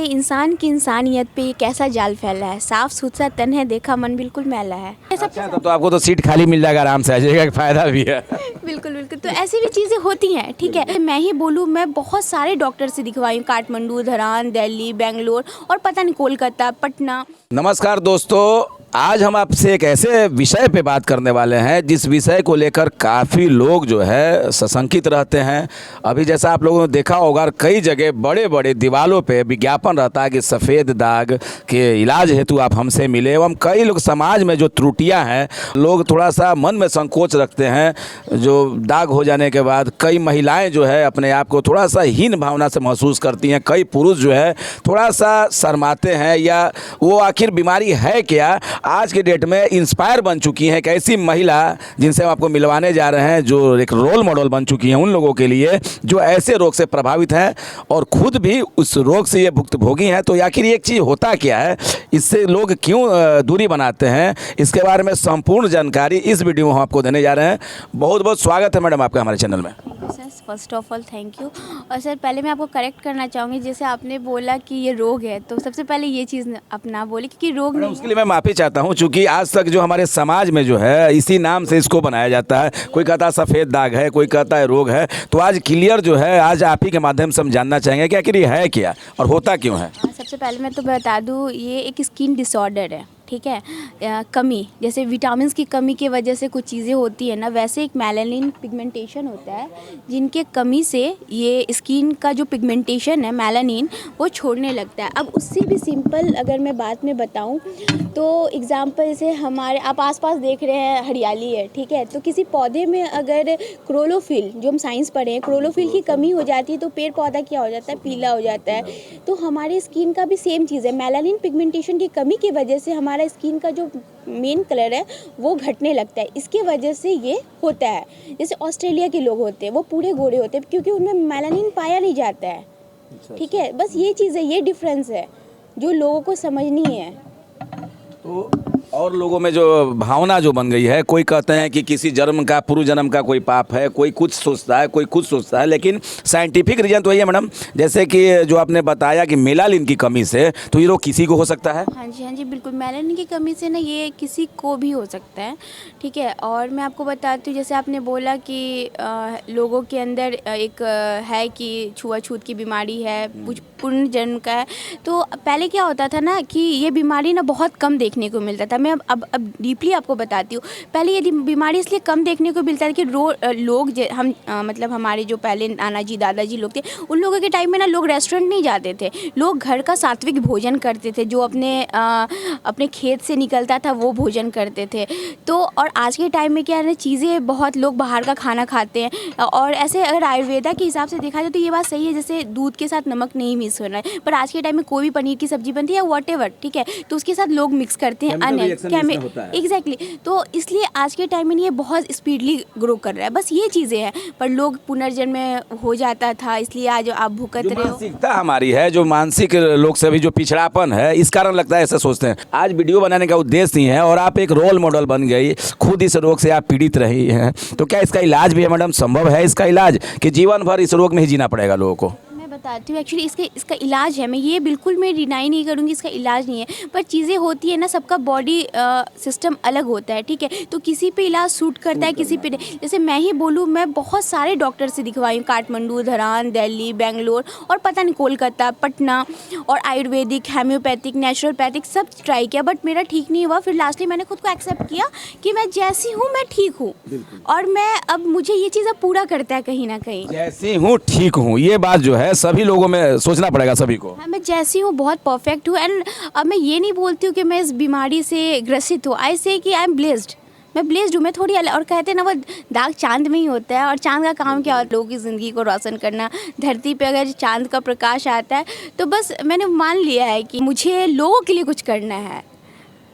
इंसान की इंसानियत पे ये कैसा जाल फैला है। साफ सुथरा तन है, देखा मन बिल्कुल मैला है। अच्छा, तब तो आपको तो सीट खाली मिल जाएगा, आराम से आ जाएगा, फायदा भी है। बिल्कुल बिल्कुल। तो ऐसी भी चीज़ें होती हैं, ठीक है। मैं ही बोलूँ, मैं बहुत सारे डॉक्टर से दिखवाई हूँ, काठमांडू, धरान, दिल्ली, बेंगलोर और पता नहीं कोलकाता, पटना। नमस्कार दोस्तों, आज हम आपसे एक ऐसे विषय पे बात करने वाले हैं जिस विषय को लेकर काफ़ी लोग जो है सशंकित रहते हैं। अभी जैसा आप लोगों ने देखा होगा, कई जगह बड़े बड़े दीवारों पे विज्ञापन रहता है कि सफ़ेद दाग के इलाज हेतु आप हमसे मिले। एवं कई लोग समाज में जो त्रुटियां हैं, लोग थोड़ा सा मन में संकोच रखते हैं। जो दाग हो जाने के बाद कई महिलाएँ जो है अपने आप को थोड़ा सा हीन भावना से महसूस करती हैं। कई पुरुष जो है थोड़ा सा शर्माते हैं, या वो आखिर बीमारी है क्या। आज के डेट में इंस्पायर बन चुकी हैं एक ऐसी महिला जिनसे हम आपको मिलवाने जा रहे हैं, जो एक रोल मॉडल बन चुकी हैं उन लोगों के लिए जो ऐसे रोग से प्रभावित हैं और खुद भी उस रोग से ये भुक्तभोगी हैं। तो आखिर एक चीज़ होता क्या है, इससे लोग क्यों दूरी बनाते हैं, इसके बारे में संपूर्ण जानकारी इस वीडियो में हम आपको देने जा रहे हैं। बहुत बहुत स्वागत है मैडम आपका हमारे चैनल में। Sir first of all thank you. और सर पहले मैं आपको करेक्ट करना चाहूँगी, जैसे आपने बोला कि ये रोग है, तो सबसे पहले ये चीज़ अपना बोले क्योंकि रोग नहीं। उसके लिए मैं माफ़ी चाहता हूँ, चूँकि आज तक जो हमारे समाज में जो है इसी नाम से इसको बनाया जाता है। कोई कहता है सफ़ेद दाग है, कोई कहता है रोग है। तो आज क्लियर जो है, आज आप ही के माध्यम से हम जानना चाहेंगे कि आखिर ये है क्या और होता क्यों है। सबसे पहले मैं तो बता दूँ, ये एक स्किन डिसऑर्डर है, ठीक है। कमी, जैसे विटामिन्स की कमी की वजह से कुछ चीज़ें होती है ना, वैसे एक मेलानिन पिगमेंटेशन होता है जिनके कमी से ये स्किन का जो पिगमेंटेशन है मेलानिन वो छोड़ने लगता है। अब उससे भी सिंपल अगर मैं बात में बताऊं तो एग्जांपल जैसे हमारे आप आसपास देख रहे हैं हरियाली है, ठीक है। तो किसी पौधे में अगर क्लोरोफिल, जो हम साइंस पढ़े हैं, क्लोरोफिल की कमी हो जाती है तो पेड़ पौधा क्या हो जाता है, पीला हो जाता है। तो हमारे स्किन का भी सेम चीज़ है, मेलानिन पिगमेंटेशन की कमी की वजह से हमारा स्किन का जो मेन कलर है वो घटने लगता है। इसके वजह से ये होता है। जैसे ऑस्ट्रेलिया के लोग होते हैं वो पूरे गोरे होते हैं क्योंकि उनमें मेलानिन पाया नहीं जाता है, ठीक है। बस ये चीज़ है, ये डिफरेंस है जो लोगों को समझनी है। तो और लोगों में जो भावना जो बन गई है, कोई कहते हैं कि किसी जन्म का, पूर्व जन्म का कोई पाप है, कोई कुछ सोचता है, कोई कुछ सोचता है। लेकिन साइंटिफिक रीजन तो यही है मैडम, जैसे कि जो आपने बताया कि मेलानिन की कमी से, तो ये रोग किसी को हो सकता है। हाँ जी बिल्कुल। मेलानिन की कमी से ना ये किसी को भी हो सकता है, ठीक है। और मैं आपको बताती हूँ, जैसे आपने बोला कि लोगों के अंदर एक है कि छुआछूत की बीमारी है, कुछ पूर्ण जन्म का है। तो पहले क्या होता था ना कि ये बीमारी ना बहुत कम देखने को मिलता था। मैं अब डीपली आपको बताती हूँ। पहले ये बीमारी इसलिए कम देखने को मिलता था कि लोग हम मतलब हमारे जो पहले नाना जी दादाजी लोग थे, उन लोगों के टाइम में ना लोग रेस्टोरेंट नहीं जाते थे, लोग घर का सात्विक भोजन करते थे, जो अपने खेत से निकलता था वो भोजन करते थे। तो और आज के टाइम में क्या है ना, चीज़ें बहुत लोग बाहर का खाना खाते हैं। और ऐसे अगर आयुर्वेदा के हिसाब से देखा जाए तो ये बात सही है, जैसे दूध के साथ नमक नहीं मिक्स होना है। पर आज के टाइम में कोई भी पनीर की सब्जी बनती है व्हाटएवर, ठीक है, तो उसके साथ लोग मिक्स करते हैं अन्य एग्जैक्टली। तो इसलिए आज के टाइम में ये बहुत स्पीडली ग्रो कर रहा है। बस ये चीज़ें हैं, पर लोग पुनर्जन्म में हो जाता था, इसलिए आज आप भुगत रहे हो। मानसिकता हमारी है, जो मानसिक लोग से भी जो पिछड़ापन है, इस कारण लगता है ऐसा सोचते हैं। आज वीडियो बनाने का उद्देश्य नहीं है, और आप एक रोल मॉडल बन गई, खुद इस रोग से आप पीड़ित रही हैं। तो क्या इसका इलाज भी है मैडम, संभव है इसका इलाज, कि जीवन भर इस रोग में ही जीना पड़ेगा लोगों को? बताती हूँ एक्चुअली इसका इलाज है। मैं ये बिल्कुल मैं डिनाई नहीं करूँगी इसका इलाज नहीं है, पर चीज़ें होती है ना, सबका बॉडी सिस्टम अलग होता है, ठीक है। तो किसी पे इलाज सूट करता है, किसी पे नहीं। जैसे मैं ही बोलूँ, मैं बहुत सारे डॉक्टर से दिखवाई हूँ, काठमांडू, धरान, दिल्ली, बेंगलोर और पता नहीं कोलकाता, पटना, और आयुर्वेदिक, होम्योपैथिक, नेचुरोपैथिक सब ट्राई किया, बट मेरा ठीक नहीं हुआ। फिर लास्टली मैंने खुद को एक्सेप्ट किया कि मैं जैसी हूँ मैं ठीक हूँ, और मैं अब मुझे ये चीज़ अब पूरा करता है कहीं ना कहीं। जैसी हूँ ठीक हूँ, ये बात जो है सभी लोगों में सोचना पड़ेगा सभी को। हाँ, मैं जैसी हूँ बहुत परफेक्ट हूँ। एंड अब मैं ये नहीं बोलती हूँ कि मैं इस बीमारी से ग्रसित हूँ। आई से कि आई एम ब्लेस्ड, मैं ब्लेस्ड हूँ। मैं थोड़ी अलग, और कहते हैं ना वो दाग चांद में ही होता है, और चांद का काम क्या होता है, लोगों की ज़िंदगी को रोशन करना। धरती पे अगर चांद का प्रकाश आता है तो बस मैंने मान लिया है कि मुझे लोगों के लिए कुछ करना है।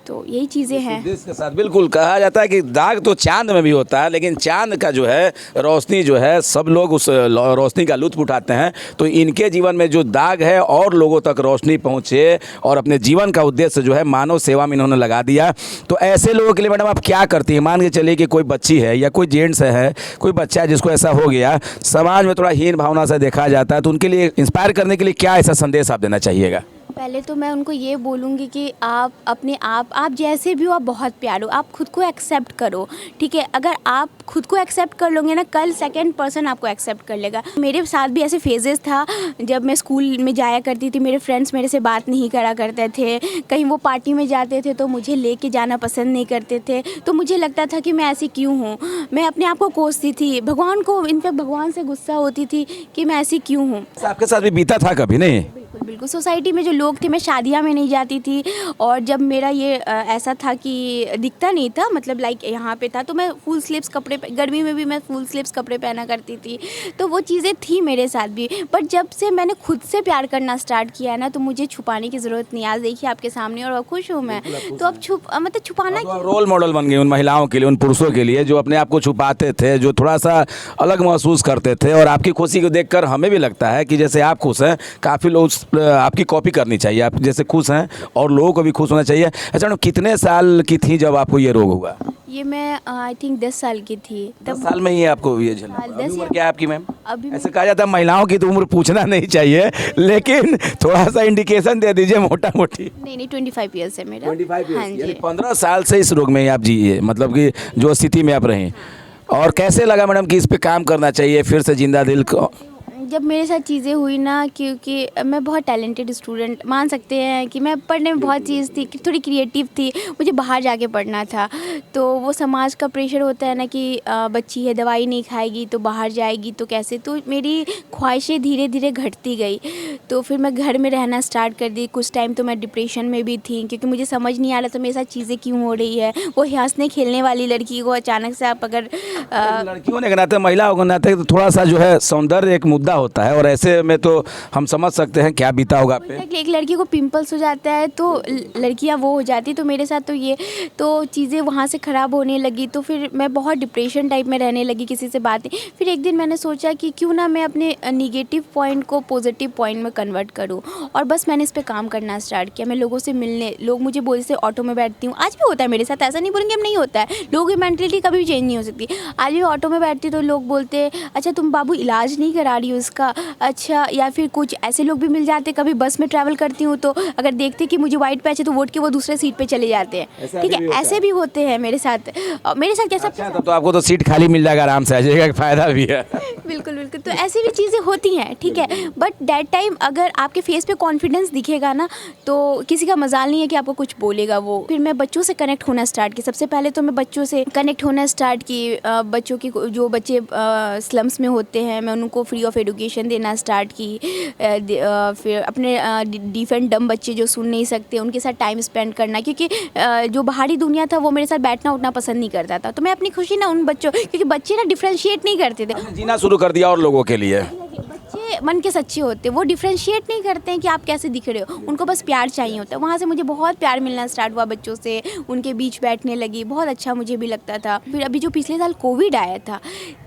तो यही चीज़ें हैं इसके साथ। बिल्कुल कहा जाता है कि दाग तो चांद में भी होता है, लेकिन चांद का जो है रोशनी जो है, सब लोग उस रोशनी का लुत्फ उठाते हैं। तो इनके जीवन में जो दाग है और लोगों तक रोशनी पहुंचे, और अपने जीवन का उद्देश्य जो है मानव सेवा में इन्होंने लगा दिया। तो ऐसे लोगों के लिए मैडम आप क्या करती हैं? मान के चलिए कि कोई बच्ची है या कोई जेंट्स है, कोई बच्चा है जिसको ऐसा हो गया, समाज में थोड़ा हीन भावना से देखा जाता है, तो उनके लिए इंस्पायर करने के लिए क्या ऐसा संदेश आप देना चाहिएगा? पहले तो मैं उनको ये बोलूँगी कि आप अपने आप जैसे भी हो, आप बहुत प्यार हो, आप खुद को एक्सेप्ट करो, ठीक है। अगर आप खुद को एक्सेप्ट कर लोगे ना, कल सेकंड पर्सन आपको एक्सेप्ट कर लेगा। मेरे साथ भी ऐसे फेजेस था जब मैं स्कूल में जाया करती थी, मेरे फ्रेंड्स मेरे से बात नहीं करा करते थे, कहीं वो पार्टी में जाते थे तो मुझे लेके जाना पसंद नहीं करते थे, तो मुझे लगता था कि मैं ऐसी क्यों हूँ। मैं अपने आप को कोसती थी, भगवान को, इनफैक्ट भगवान से गुस्सा होती थी कि मैं ऐसी क्यों हूँ। आपके साथ भी बीता था कभी नहीं? बिल्कुल बिल्कुल, सोसाइटी में जो लोग थे, मैं शादियाँ में नहीं जाती थी, और जब मेरा ये ऐसा था कि दिखता नहीं था, मतलब लाइक यहाँ पे था, तो मैं फुल स्लीव्स कपड़े, गर्मी में भी मैं फुल स्लीव्स कपड़े पहना करती थी, तो वो चीज़ें थी मेरे साथ भी। बट जब से मैंने खुद से प्यार करना स्टार्ट किया है ना, तो मुझे छुपाने की ज़रूरत नहीं। आज देखिए आपके सामने, और अब खुश हूँ मैं, तो अब मतलब छुपाना तो आप रोल मॉडल बन गई उन महिलाओं के लिए, उन पुरुषों के लिए जो अपने आप को छुपाते थे, जो थोड़ा सा अलग महसूस करते थे। और आपकी खुशी को देखकर हमें भी लगता है कि जैसे आप खुश हैं, काफ़ी लोग आपकी कॉपी करनी चाहिए। आप जैसे खुश हैं और लोगों को भी खुश होना चाहिए। अच्छा मैडम, कितने साल की थी जब आपको ये रोग हुआ? ये मैं आई थिंक 10 साल की थी 10 साल में ही आपको ये झेलना हाँ, पड़ा। 10 अभी उम्र या- क्या है आपकी मैम? अभी ऐसे कहा जाता है महिलाओं की तो उम्र पूछना नहीं चाहिए, लेकिन थोड़ा सा इंडिकेशन दे दीजिए मोटा मोटी। नहीं 25 ईयर्स है मेरा। 25 हाँ ईयर्स, यानी जी। 15 साल से इस रोग में आप जिए, मतलब कि जो स्थिति में आप रहीं। और कैसे लगा मैडम कि इस पे काम करना चाहिए फिर से जिंदा दिल को? जब मेरे साथ चीज़ें हुई ना, क्योंकि मैं बहुत टैलेंटेड स्टूडेंट मान सकते हैं कि मैं पढ़ने में बहुत चीज़ थी, कि थोड़ी क्रिएटिव थी, मुझे बाहर जाके पढ़ना था, तो वो समाज का प्रेशर होता है ना कि बच्ची है, दवाई नहीं खाएगी तो बाहर जाएगी तो कैसे, तो मेरी ख्वाहिशें धीरे धीरे घटती गई। तो फिर मैं घर में रहना स्टार्ट कर दी। कुछ टाइम तो मैं डिप्रेशन में भी थी, क्योंकि मुझे समझ नहीं आ रहा था मेरे साथ चीज़ें क्यों हो रही है। वो हंसने खेलने वाली लड़की को अचानक से आप अगर लड़की होने के नाते, महिला होने के नाते तो थोड़ा सा जो है सौंदर्य एक मुद्दा होता है, और ऐसे में तो हम समझ सकते हैं क्या बीता होगा आप पे। एक लड़की को पिंपल्स हो जाता है तो लड़कियां वो हो जाती, तो मेरे साथ तो ये तो चीज़ें वहाँ से ख़राब होने लगी। तो फिर मैं बहुत डिप्रेशन टाइप में रहने लगी, किसी से बात नहीं। फिर एक दिन मैंने सोचा कि क्यों ना मैं अपने निगेटिव पॉइंट को पॉजिटिव पॉइंट में कन्वर्ट करूँ, और बस मैंने इस पर काम करना स्टार्ट किया। मैं लोगों से मिलने, लोग मुझे बोलते से ऑटो में बैठती हूँ, आज भी होता है मेरे साथ, ऐसा नहीं बोलेंगे हम नहीं होता है, लोगों की मेंटलिटी कभी भी चेंज नहीं हो सकती। आज भी ऑटो में बैठती तो लोग बोलते अच्छा तुम बाबू इलाज नहीं करा रही हो इसका, अच्छा, या फिर कुछ ऐसे लोग भी मिल जाते। कभी बस में ट्रैवल करती हूँ तो अगर देखते कि मुझे वाइट पैच है तो वोट के वो दूसरे सीट पे चले जाते हैं, ठीक है, ऐसे भी होते हैं मेरे साथ। मेरे साथ कैसा अच्छा, तब तो आपको तो सीट खाली मिल जाएगा, आराम से आ जाएगा, फायदा भी है। बिल्कुल बिल्कुल, तो ऐसी भी चीज़ें होती हैं, ठीक है। बट दैट टाइम अगर आपके फेस पे कॉन्फिडेंस दिखेगा ना, तो किसी का मजाल नहीं है कि आपको कुछ बोलेगा वो। फिर मैं बच्चों से कनेक्ट होना स्टार्ट की। सबसे पहले तो मैं बच्चों से कनेक्ट होना स्टार्ट की। बच्चों की, जो बच्चे स्लम्स में होते हैं, मैं उनको फ्री ऑफ एजुकेशन देना स्टार्ट की। फिर अपने डीफ एंड डम बच्चे जो सुन नहीं सकते, उनके साथ टाइम स्पेंड करना, क्योंकि जो बाहरी दुनिया था वो मेरे साथ बैठना उठना पसंद नहीं करता था। तो मैं अपनी खुशी ना उन बच्चों, क्योंकि बच्चे ना डिफ्रेंशिएट नहीं करते थे, जीना शुरू कर दिया और लोगों के लिए। बच्चे मन के सच्चे होते हैं, वो डिफ्रेंशिएट नहीं करते हैं कि आप कैसे दिख रहे हो, उनको बस प्यार चाहिए होता है। वहाँ से मुझे बहुत प्यार मिलना स्टार्ट हुआ बच्चों से, उनके बीच बैठने लगी, बहुत अच्छा मुझे भी लगता था। फिर अभी जो पिछले साल कोविड आया था,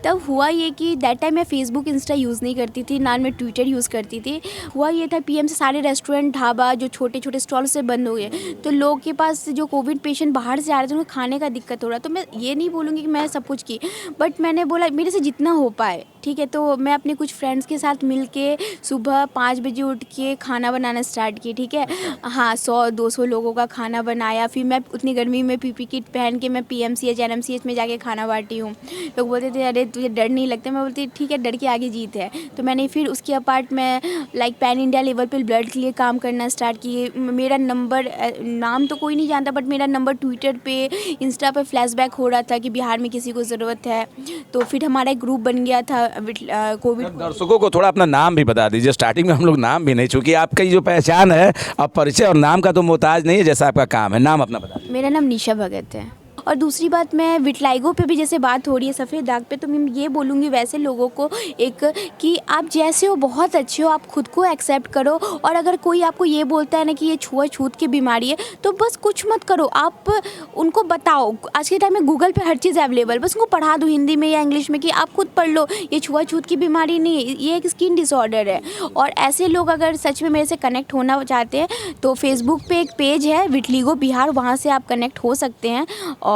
तब हुआ ये कि दैट टाइम मैं फेसबुक इंस्टा यूज़ नहीं करती थी, ना मैं ट्विटर यूज़ करती थी। हुआ ये था पीएम से सारे रेस्टोरेंट, ढाबा, जो छोटे छोटे स्टॉल से बंद हो गए, तो लोग के पास जो कोविड पेशेंट बाहर से आ रहे थे उनको खाने का दिक्कत हो रहा। तो मैं ये नहीं बोलूँगी कि मैं सब कुछ की, बट मैंने बोला मेरे से जितना हो पाए, ठीक है। तो मैं अपने कुछ फ्रेंड्स के साथ मिल के सुबह 5 बजे उठ के खाना बनाना स्टार्ट की, ठीक है। हाँ, 100-200 लोगों का खाना बनाया। फिर मैं उतनी गर्मी में पीपी किट पहन के मैं पीएमसीएच एनएमसीएच में जाके खाना बांटी हूँ। लोग बोलते थे अरे तुझे डर नहीं लगता, मैं बोलती ठीक है, डर के आगे जीत है। तो मैंने फिर उसके अपार्ट में लाइक पैन इंडिया लेवल पर ब्लड के लिए काम करना स्टार्ट किए। मेरा नंबर, नाम तो कोई नहीं जानता, बट मेरा नंबर ट्विटर पे, इंस्टा पे फ्लैशबैक हो रहा था कि बिहार में किसी को ज़रूरत है। तो फिर हमारा एक ग्रुप बन गया था कोविड। दर्शकों को थोड़ा अपना नाम भी बता दीजिए। स्टार्टिंग में हम लोग नाम भी नहीं, चूंकि आपकी जो पहचान है, अब परिचय और नाम का तो मोहताज नहीं है, जैसा आपका काम है। नाम अपना बता दीजिए। मेरा नाम निशा भगत है। और दूसरी बात, मैं विटलाइगो पे भी जैसे बात हो रही है, सफ़ेद दाग पे, तो मैं ये बोलूँगी वैसे लोगों को एक कि आप जैसे हो बहुत अच्छे हो, आप खुद को एक्सेप्ट करो। और अगर कोई आपको ये बोलता है ना कि ये छुआछूत की बीमारी है, तो बस कुछ मत करो, आप उनको बताओ। आज के टाइम में गूगल पे हर चीज़ अवेलेबल, बस उनको पढ़ा दो हिंदी में या इंग्लिश में कि आप खुद पढ़ लो, ये छुआछूत की बीमारी नहीं है, ये एक स्किन डिसऑर्डर है। और ऐसे लोग अगर सच में मेरे से कनेक्ट होना चाहते हैं तो फेसबुक पे एक पेज है विटलीगो बिहार, वहाँ से आप कनेक्ट हो सकते हैं।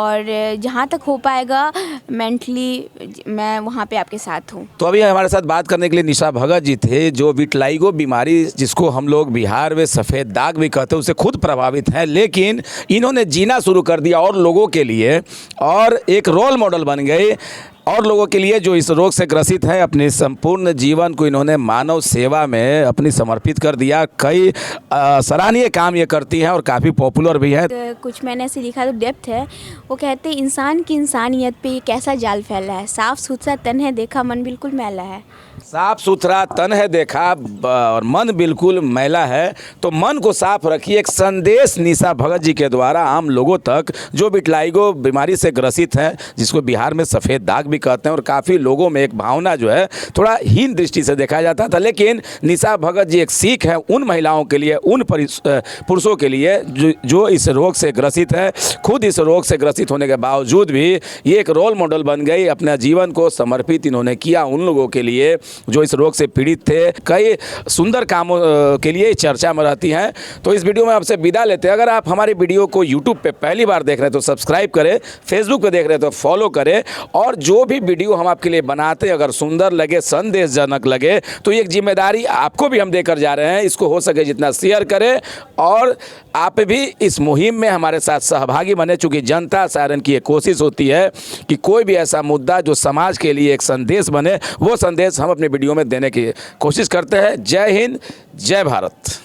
और जहाँ तक हो पाएगा मेंटली मैं वहाँ पे आपके साथ हूँ। तो अभी हमारे साथ बात करने के लिए निशा भगत जी थे, जो विटलाइगो बीमारी, जिसको हम लोग बिहार में सफ़ेद दाग भी कहते हैं, उससे खुद प्रभावित हैं, लेकिन इन्होंने जीना शुरू कर दिया और लोगों के लिए, और एक रोल मॉडल बन गए और लोगों के लिए जो इस रोग से ग्रसित हैं। अपने संपूर्ण जीवन को इन्होंने मानव सेवा में अपनी समर्पित कर दिया। कई सराहनीय काम ये करती हैं और काफ़ी पॉपुलर भी है। कुछ मैंने ऐसे लिखा तो डेप्थ है, वो कहते हैं इंसान की इंसानियत पे ये कैसा जाल फैला है, साफ सुथरा तन है देखा मन बिल्कुल मैला है। साफ सुथरा तन है देखा और मन बिल्कुल मैला है, तो मन को साफ रखिए। एक संदेश निशा भगत जी के द्वारा आम लोगों तक जो विटलाइगो बीमारी से ग्रसित हैं, जिसको बिहार में सफ़ेद दाग भी कहते हैं, और काफ़ी लोगों में एक भावना जो है थोड़ा हीन दृष्टि से देखा जाता था, लेकिन निशा भगत जी एक सीख है उन महिलाओं के लिए, उन पुरुषों के लिए जो इस रोग से ग्रसित है। खुद इस रोग से ग्रसित होने के बावजूद भी ये एक रोल मॉडल बन गई। अपने जीवन को समर्पित इन्होंने किया उन लोगों के लिए जो इस रोग से पीड़ित थे। कई सुंदर कामों के लिए चर्चा में रहती हैं। तो इस वीडियो में आपसे विदा लेते हैं। अगर आप हमारी वीडियो को यूट्यूब पे पहली बार देख रहे हैं तो सब्सक्राइब करें, फेसबुक पे देख रहे हैं तो फॉलो करें, और जो भी वीडियो हम आपके लिए बनाते हैं अगर सुंदर लगे, संदेशजनक लगे, तो एक जिम्मेदारी आपको भी हम देकर जा रहे हैं, इसको हो सके जितना शेयर करें और आप भी इस मुहिम में हमारे साथ सहभागी बने। चूँकि जनता सायरन की एक कोशिश होती है कि कोई भी ऐसा मुद्दा जो समाज के लिए एक संदेश बने, वो संदेश हम अपने वीडियो में देने की कोशिश करते हैं। जय हिंद, जय भारत।